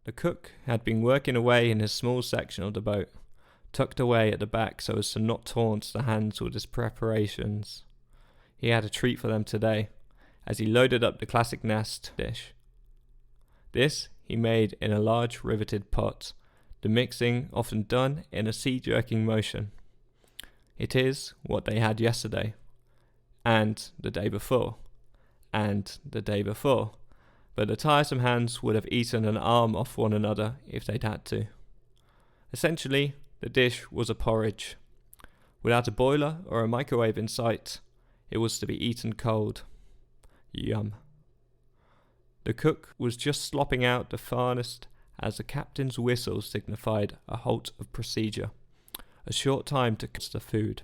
The cook had been working away in his small section of the boat, tucked away at the back so as to not taunt the hands with his preparations. He had a treat for them today, as he loaded up the classic nest dish. This he made in a large riveted pot, the mixing often done in a sea-jerking motion. It is what they had yesterday, and the day before, and the day before, but the tiresome hands would have eaten an arm off one another if they'd had to. Essentially, the dish was a porridge. Without a boiler or a microwave in sight, it was to be eaten cold. Yum. The cook was just slopping out the farthest as the captain's whistle signified a halt of procedure, a short time to cut the food.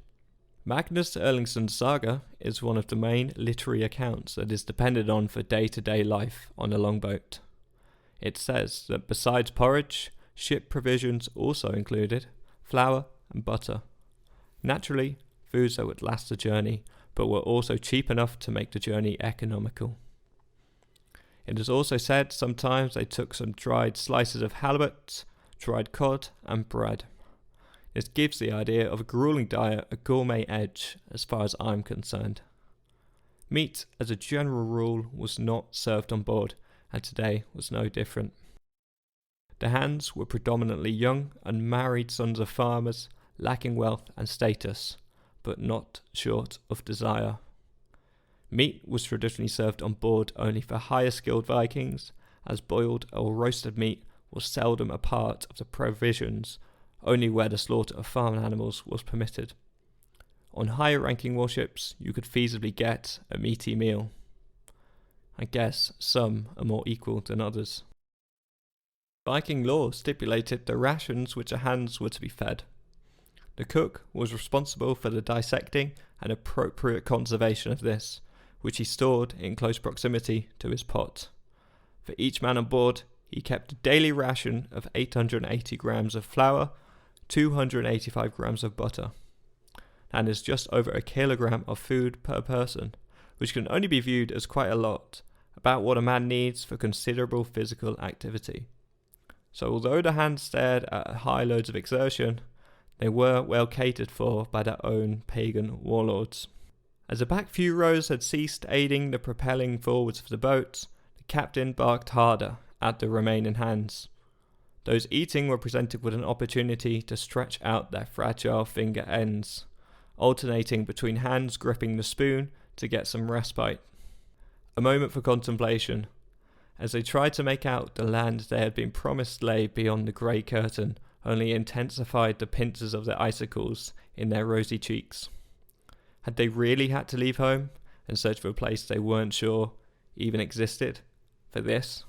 Magnus Erlingsson's saga is one of the main literary accounts that is depended on for day-to-day life on a longboat. It says that besides porridge, ship provisions also included flour and butter. Naturally, foods that would last the journey, but were also cheap enough to make the journey economical. It is also said sometimes they took some dried slices of halibut, dried cod, and bread. This gives the idea of a grueling diet a gourmet edge as far as I'm concerned. Meat, as a general rule, was not served on board, and today was no different. The hands were predominantly young, unmarried sons of farmers, lacking wealth and status, but not short of desire. Meat was traditionally served on board only for higher skilled Vikings, as boiled or roasted meat was seldom a part of the provisions, only where the slaughter of farm animals was permitted. On higher ranking warships, you could feasibly get a meaty meal. I guess some are more equal than others. Viking law stipulated the rations which the hands were to be fed. The cook was responsible for the dissecting and appropriate conservation of this, which he stored in close proximity to his pot. For each man on board, he kept a daily ration of 880 grams of flour, 285 grams of butter, and is just over a kilogram of food per person, which can only be viewed as quite a lot, about what a man needs for considerable physical activity. So although the hands stared at high loads of exertion, they were well catered for by their own pagan warlords. As the back few rows had ceased aiding the propelling forwards of the boat, the captain barked harder at the remaining hands. Those eating were presented with an opportunity to stretch out their fragile finger ends, alternating between hands gripping the spoon to get some respite. A moment for contemplation, as they tried to make out the land they had been promised lay beyond the grey curtain, only intensified the pincers of their icicles in their rosy cheeks. Had they really had to leave home and search for a place they weren't sure even existed for this?